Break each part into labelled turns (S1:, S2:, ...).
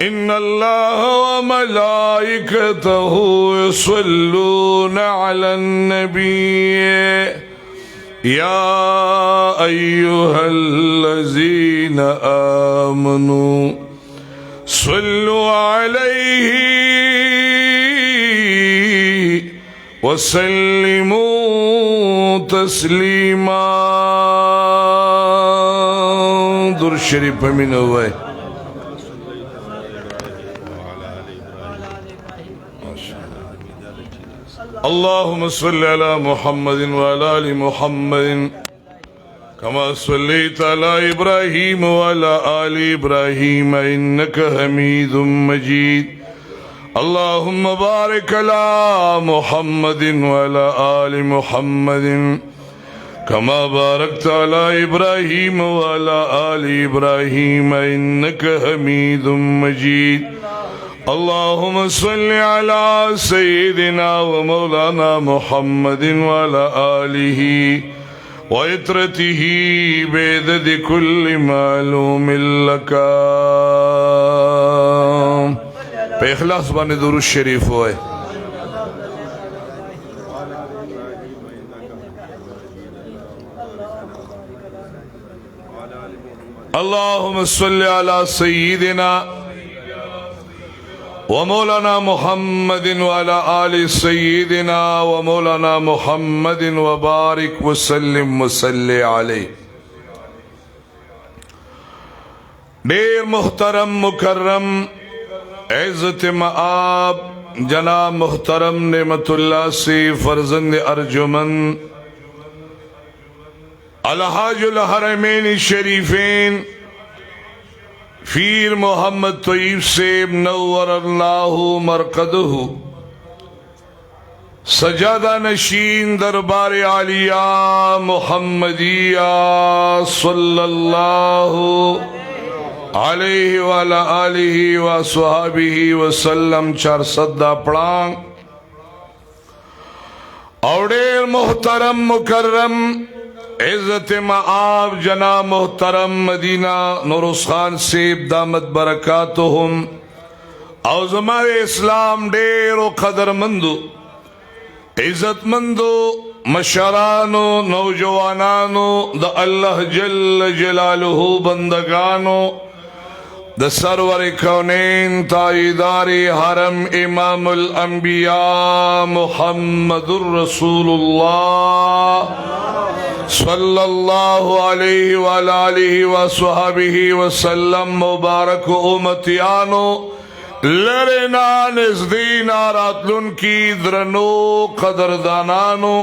S1: إن الله وملائكته يصلون على النبي يا أيها الذين آمنوا صلوا عليه وسلموا تسليما. درود شریف امین ہوئے. اللهم صل على محمد وعلى آل محمد كما صليت على إبراهيم وعلى آل إبراهيم إنك حميد مجيد. اللهم بارك على محمد وعلى آل محمد كما باركت على إبراهيم وعلى آل إبراهيم إنك حميد مجيد. اللهم صل على سيدنا ومولانا محمد وعلى آله وعترته بعدد كل معلوم لك. पे इखलास बाने दुरूद शरीफ होए. اللهم صل على سيدنا ومولانا محمد وعلى آل سيدنا ومولانا محمد وبارك وسلم وصلي عليه. ډیر محترم مکرم عزت مآب جناب محترم نعمت اللہ سے فرزند ارجمن الحاج الحرمین شریفین پیر محمد طیب سیب نور اللہ مرقدہ سجادہ نشین دربار عالیہ محمدیہ صلی اللہ علیہ وعلا آلہ وصحابہ وسلم 400 پڑھانگ. اوڑیر محترم مکرم عزت معاب جناب محترم مدینہ نوروز خان سیب دامت برکاتہم او زمان اسلام ډیر و قدر مندو عزت مندو مشرانو نوجوانانو دا اللہ جل جلالہ بندگانو دا سرور کونین تائیدار حرم امام الانبیاء محمد الرسول اللہ صلی اللہ علیہ وآلہ وصحبہ وسلم. مبارک امتیانو لرنا نزدین آراتلن کی درنو قدردانانو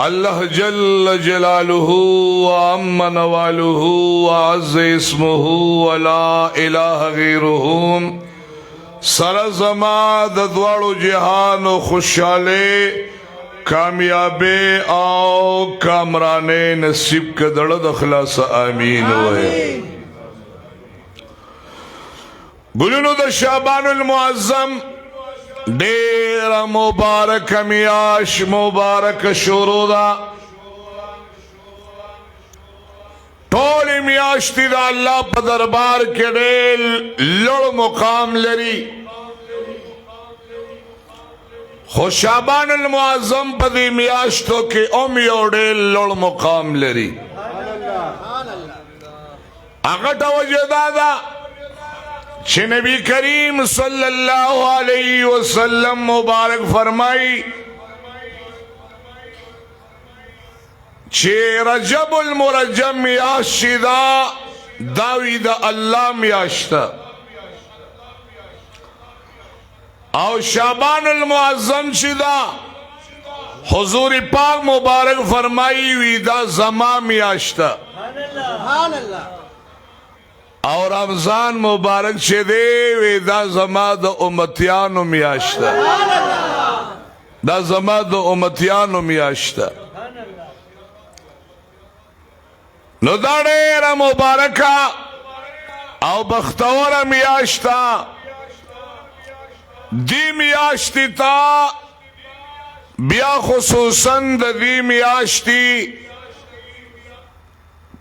S1: اللہ جل جلالہ وعم نوالہ وعز اسمہ ولا الہ غیرہ سرزما ددوارو جہان و خوشحالے کامیابے آو کامرانے نصیب کا دڑد اخلاص آمین ہوئے. گلنو دا شعبان المعظم دیر مبارک میاش مبارک شروع دا ٹول میاشتی دا اللہ پا دربار کے دیر لڑ مقام لری. خوشابان المعظم پا دی میاشتو کے امی او دیر لڑ مقام لری. اگتا وجہ دادا چھ نبی کریم صلی اللہ علیہ وسلم مبارک فرمائی چھ رجب المرجم میاشتی دا داوی دا اللہ میاشتا او شعبان المعظم چھ دا حضور پاک مبارک فرمائی وی دا زمان میاشتا اور رمضان مبارک چھ دے وی دا زمان دا امتیانو میاشتا دا زمان دا امتیانو میاشتا. نو دا دیر مبارکا او بختور میاشتا دی میاشتی تا بیا خصوصاً دا دی میاشتی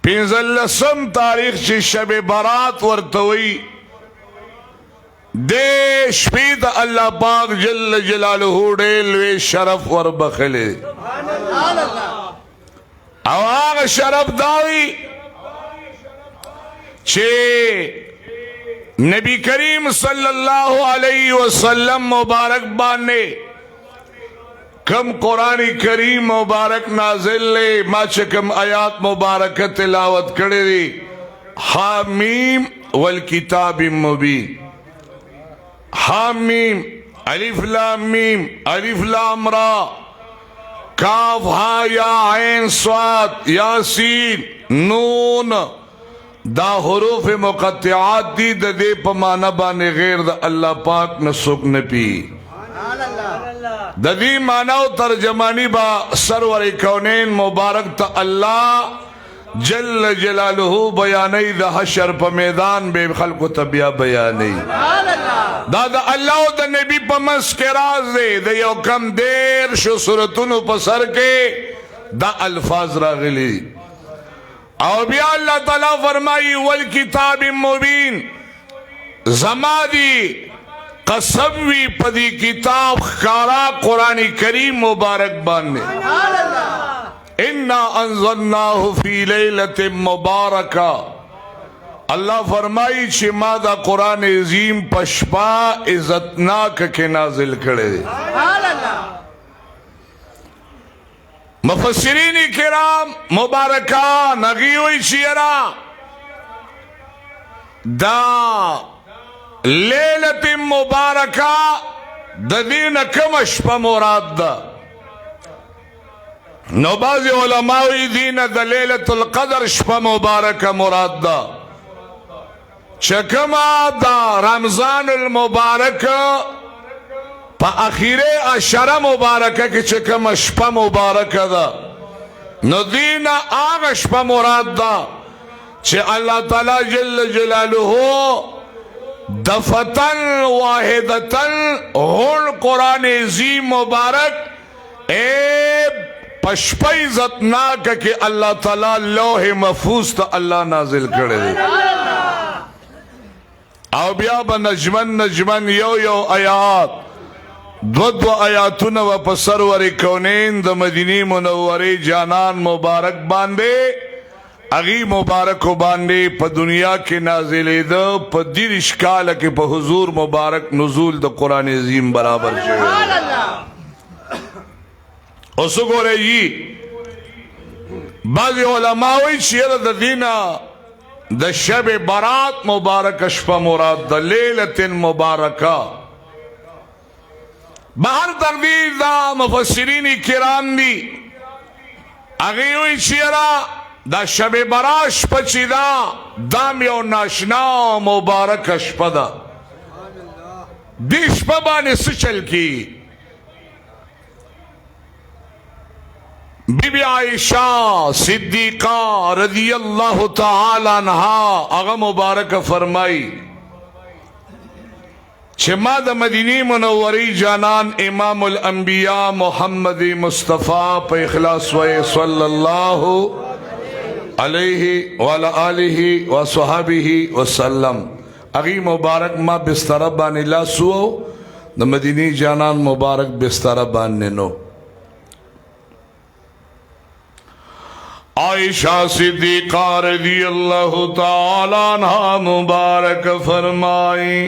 S1: 15 تاریخ چی شب برات ورتوی دے شپید اللہ پاک جل جلالہ ڈیلوے شرف وربخلے او آغا شرف داوی چھے نبی کریم صلی اللہ علیہ وسلم مبارک بانے کم قرآن کریم مبارک نازل لے ما چکم آیات مبارک تلاوت کردے دی حامیم والکتاب مبین حامیم الف لام میم الف لام را کاف ہا یا عین صاد یاسین نون دا حروف مقطعات دی دا دے پمانا بانے غیر دا اللہ پاک نسک نپی دا دی معنی و ترجمانی با سرور کونین مبارک تا اللہ جل جلالہ بیانی دا حشر پا میدان بے خلق و طبیعہ بیانی دا اللہ و دا نبی پا مسکراز دے دا یو کم دیر شو سورتونو پا سر کے دا الفاظ راغلی اور بیا اللہ تعالیٰ فرمائی والکتاب مبین زمادی قسموی پدی کتاب خارا قرآن کریم مبارک بانے اِنَّا أَنزَلْنَاهُ فِي لَيْلَةٍ مُبَارَكَةٍ اللہ فرمائی چھے مادہ قرآن عظیم پشپا عزتناک کے نازل کردے مفسرین کرام مبارکہ نغیوی چیرا دا لیلت مبارکہ دا دین کم شپا مراد دا نو بعض علماوی دین دا لیلت القدر شپا مبارکہ مراد دا چکما دا رمضان المبارک پا اخیر اشرا مبارکہ کی چکم شپا مبارکہ دا نو دین آغا شپا مراد دا چھ اللہ تعالی جل جلالہ دفتن واحدتن غن قرآن عظیم مبارک پشپا عزتناک کہ اللہ تعالی لوح محفوظ تا اللہ نازل کرے او بیا با نجمن یو آیات دو آیاتون و پسرور کونین دا مدینی منوری جانان مبارک باندے اغی مبارک باندے پا دنیا کے نازلے دا پا دیر اشکال کے پا حضور مبارک نزول دا قرآن عظیم برابر شوئے اسو گو رہے جی بعض علماءوی چیر دا دینا دا شب برات مبارک شپا مراد دا لیلت مبارکہ بہر تردید دا مفسرین کرام دی اگیوی چیرا دا شب براش پچی دا دام یو ناشنا مبارک شپا دا دی شپا بانے سچل کی بی بی عائشہ صدیقہ رضی اللہ تعالی عنہ اغا مبارک فرمائی چھما دا مدینی منوری جانان امام الانبیاء محمد مصطفیٰ پہ اخلاص وے صلی اللہ علیہ وآلہ وصحابہ وسلم اگی مبارک ما بستر بانے لا سو دا مدینی جانان مبارک بستر بانے نو عائشہ صدیقہ رضی اللہ تعالی عنہ مبارک فرمائی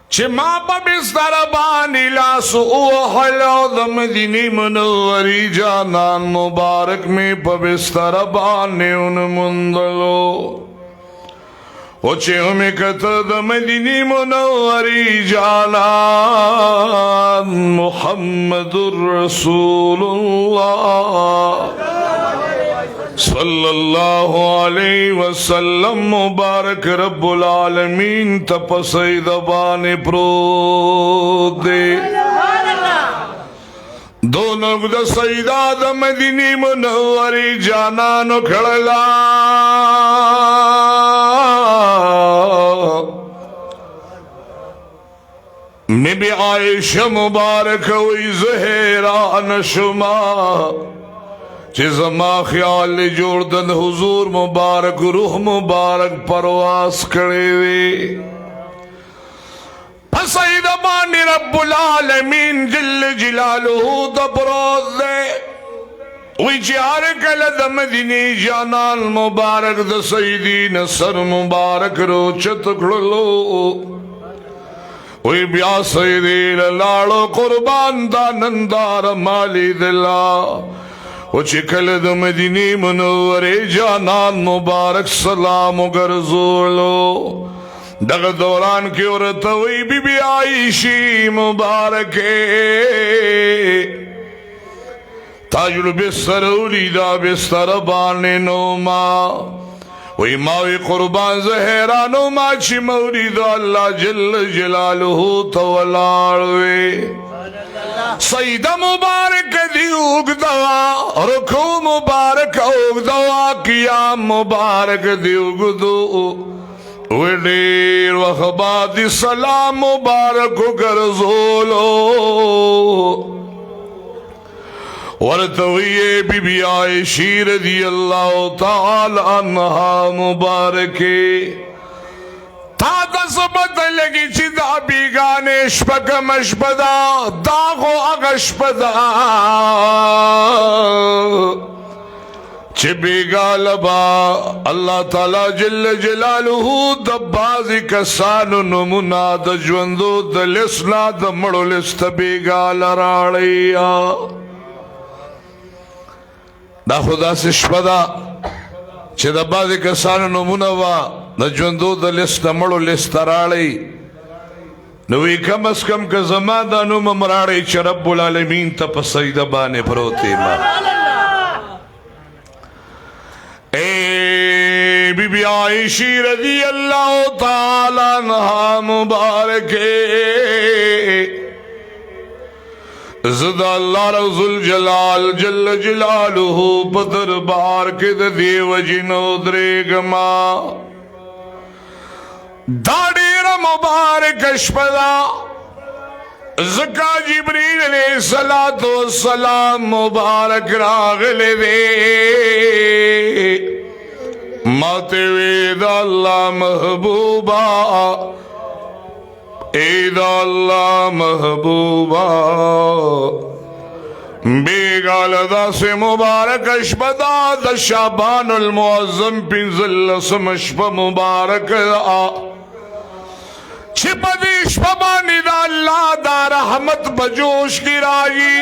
S1: چھ ما پا بستر بانی لاسو اوحلو دا مدینی منوری جانان مبارک میں پا بستر بانی ان مندلو او چھے ہمیں کتا دا مدینی منوری جانان محمد الرسول اللہ صلی اللہ علیہ وسلم مبارک رب العالمین تپسید بان پرود دے دونوں دا سیدہ دا مدینی منوری جانانو کھڑلا میں بھی عائشہ مبارک وی زہران شما چې زما خیال جوړ د حضور مبارک روح مبارک پرواز کړی وي پسید باندې رب العالمین جل جلاله د بروز دے وی چې هر کله د مدینه جانان مبارک د سیدی نصر مبارک روچت کړلو وی بیا سیدی لاړو قربان دا نندار مالی دلا و چې کله د مدینه منورې جانان مبارک سلام وګرځولو دغه دوران کې ورته وی بی بی عائشی مبارکه تاج البستر ولیدا بستر باندې نوما وی ماوی قربان زهرانو ما چې مولید الله جل جلاله تولاړوي سید مبارک دی اوګدوا رکوع مبارک اوګدوا قیام مبارک دی اوګدو وډیر وخباد سلام مبارک ګرځولو ورتوی بی بی عائشی رضی اللہ تعالی عنہا مبارکی تا دسبت لگی چی دا بیگانے شپکم اشپدا داغو اغشپدا چی بیگالبا اللہ تعالی جل جلالہ دبازی کسانو نمونا دا جوندو دا لسنا دا مڑو لست بیگال راڑیا دا خدا سے شپدا چې د بعضې کسانو نومونه وه د ژوندو د لسته مړو لسته راړئ نو وی کم از کم که زما دا نوم هم راړئ چې رب العالمین ته په سجده باندې پروت یم اے بی بی عائشی رضی اللہ تعالی عنہا مبارکے زد اللہ رض الجلال جل جلالہ پدر بار کے دیو جنو دریگما داڑیر مبارک اشپدا زکا جبریل علیہ السلام مبارک راغل دے ماتے وید اللہ محبوبہ اید اللہ محبوبہ بیگال دا سے مبارک اشپدا دا شعبان المعظم پنزل سمشپ مبارک چھپا دی شپبانی دا اللہ دا رحمت بجوش کی راجی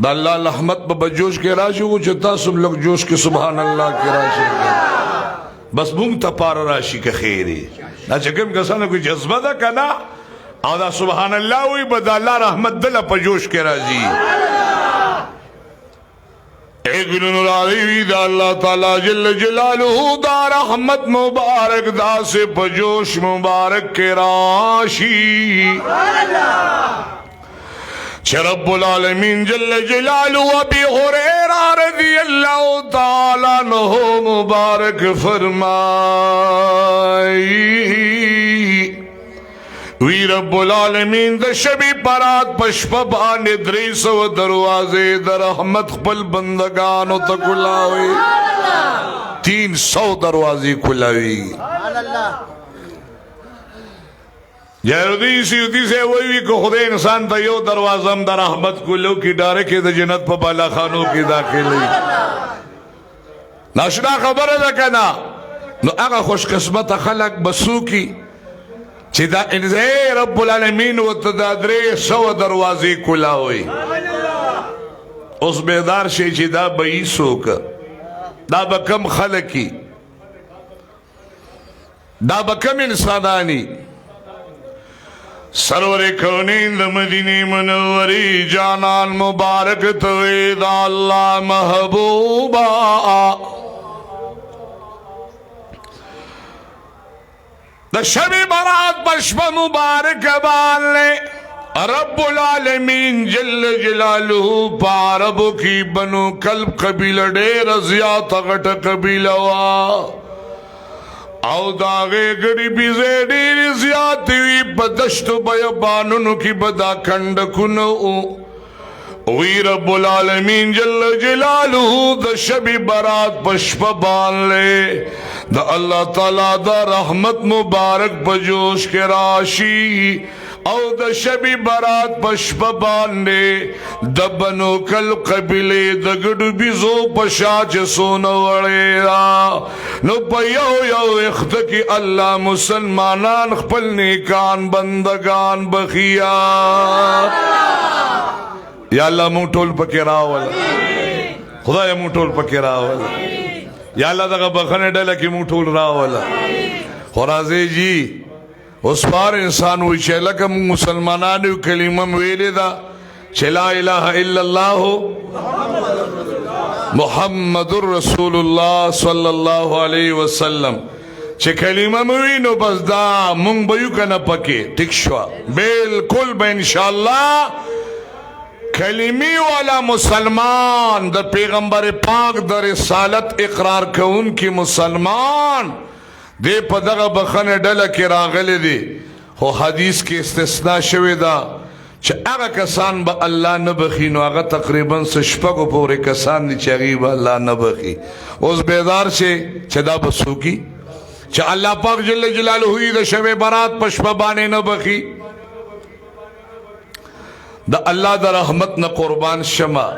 S1: دا اللہ رحمت بجوش کی راجی وہ جتا سب لوگ جوش کے سبحان اللہ کی راجی بس مونگ تا پار راشی کا خیری نا چکم کسانو کوئی جذبہ دا کنا او دا سبحان اللہ ہوئی بدا اللہ رحمت دل پا جوش کے راضی ایک بنون راضی دا اللہ تعالی جل جلالہ دا رحمت مبارک دا سے پا جوش مبارک کے راشی چھ رب العالمین جل جلالہ ابی حریرہ رضی اللہ تعالی عنہ مبارک فرمائی وی رب العالمین دا شبی پرات پشپبان 300 دروازے دا رحمت خپل بندگانو تا کلاوی 300 دروازے کلاوی جہردی سیوتی سے وہی کہ خود انسان تا یو دروازم دا رحمت کلو کی ڈارے کے دا جنت پا بالا خانوں کی داخلی ناشنا خبر دا کنا نو اگا خوش قسمت خلق بسو کی چی دا انزے رب العالمین و تدادرے 100 دروازے کلاوی اس بیدار شے چی دا بئیسو کا دا بکم خلقی دا بکم انسانانی سرور کونین دا مدینی منوری جانان مبارک توید اللہ محبوبہ دا شب برات پشپ مبارک بالنے رب العالمین جل جلالہ پاربو کی بنو کلب قبیلہ دیر زیادہ غٹ قبیلہ وا او داغے گڑی بیزے دیر زیادہ وی بدشت بیبانونو کی بدا کھنڈ کنو وی رب العالمین جل جلالہ دا شب برات پشپ بانلے دا اللہ تعالی دا رحمت مبارک پجوش کے راشی او دا شب برات پشپ باندے دا بنو کل قبلے دا گڑو بیزو پشاچ سونا وڑیرا نو پا یو اخت کی اللہ مسلمانان خپل نیکان بندگان بخیا یا اللہ مون ټول پکې راول خدای مون ټول پکې راول یا اللہ دغه بخنه ډله کې مون ټول راول خرازی جی اوس بار انسان وی چې لکه مسلمانانو کلمه ویلې دا چې لا اله الا الله محمد رسول الله صلی الله علیه وسلم چې کلمه موي نو بس دا مونږ به یو کنه پکې ټیک شو بالکل به ان شاء الله کلمی والا مسلمان دا پیغمبر پاک دا رسالت اقرار کون کی مسلمان دے پا دغا بخن ڈل کی راغل دی خو حدیث کی استثناء شوی دا چا اگا کسان با اللہ نبخی نو اگا تقریباً سشپگو پورے کسان دی چاگی با اللہ نبخی اس بیدار سے چا دا بسو کی چا اللہ پاک جل جلال ہوئی دا شب برات پشپبانے نبخی دا اللہ دا رحمت نا قربان شما